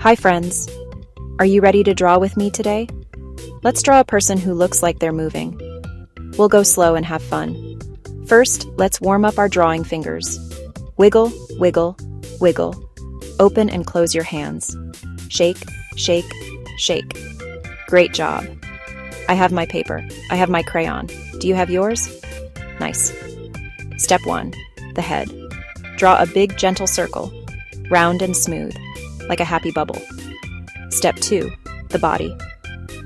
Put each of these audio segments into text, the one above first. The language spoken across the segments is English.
Hi friends, are you ready to draw with me today? Let's draw a person who looks like they're moving. We'll go slow and have fun. First, let's warm up our drawing fingers. Wiggle, wiggle, wiggle. Open and close your hands. Shake, shake, shake. Great job. I have my paper. I have my crayon. Do you have yours? Nice. Step 1, the head. Draw a big, gentle circle, round and smooth, like a happy bubble. Step 2, the body.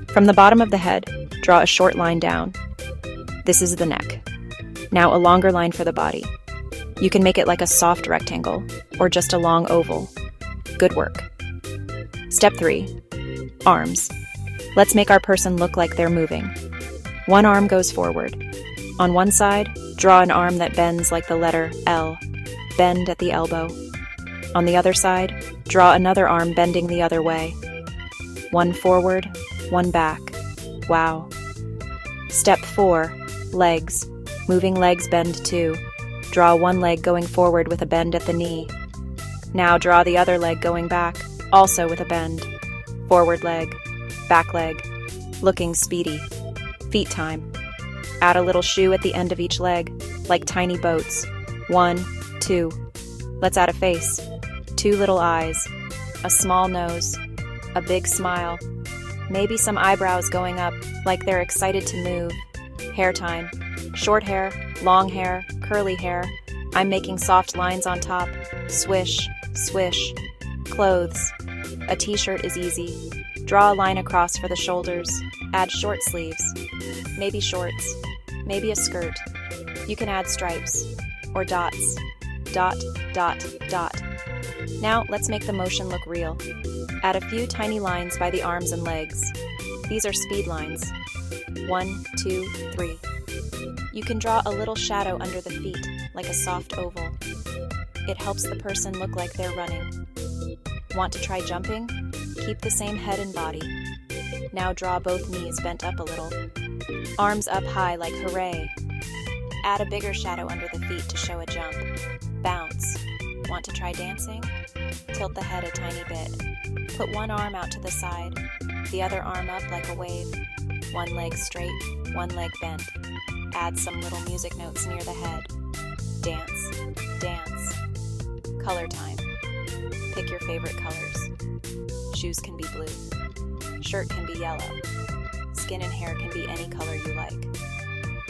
From the bottom of the head, draw a short line down. This is the neck. Now a longer line for the body. You can make it like a soft rectangle, or just a long oval. Good work. Step 3, arms. Let's make our person look like they're moving. One arm goes forward. On one side, draw an arm that bends like the letter L. Bend at the elbow. On the other side, draw another arm bending the other way. One forward, one back. Wow. Step 4, legs. Moving legs bend too. Draw one leg going forward with a bend at the knee. Now draw the other leg going back, also with a bend. Forward leg, back leg. Looking speedy. Feet time. Add a little shoe at the end of each leg, like tiny boats. 1, 2. Let's add a face. 2 little eyes. A small nose. A big smile. Maybe some eyebrows going up, like they're excited to move. Hair time. Short hair, long hair, curly hair. I'm making soft lines on top. Swish, swish. Clothes. A t-shirt is easy. Draw a line across for the shoulders. Add short sleeves. Maybe shorts. Maybe a skirt. You can add stripes. Or dots. Dot, dot, dot. Now let's make the motion look real. Add a few tiny lines by the arms and legs. These are speed lines. 1, 2, 3. You can draw a little shadow under the feet, like a soft oval. It helps the person look like they're running. Want to try jumping? Keep the same head and body. Now draw both knees bent up a little. Arms up high like hooray. Add a bigger shadow under the feet to show a jump. Bounce. Want to try dancing? Tilt the head a tiny bit. Put one arm out to the side, the other arm up like a wave. One leg straight, one leg bent. Add some little music notes near the head. Dance, dance. Color time. Pick your favorite colors. Shoes can be blue. Shirt can be yellow. Skin and hair can be any color you like.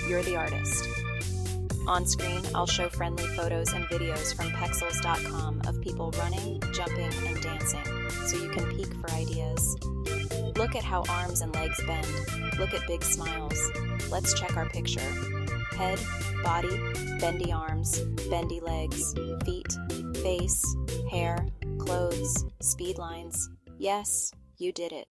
You're the artist. On screen, I'll show friendly photos and videos from pexels.com of people running, jumping, and dancing, so you can peek for ideas. Look at how arms and legs bend. Look at big smiles. Let's check our picture. Head, body, bendy arms, bendy legs, feet, face, hair, clothes, speed lines. Yes, you did it.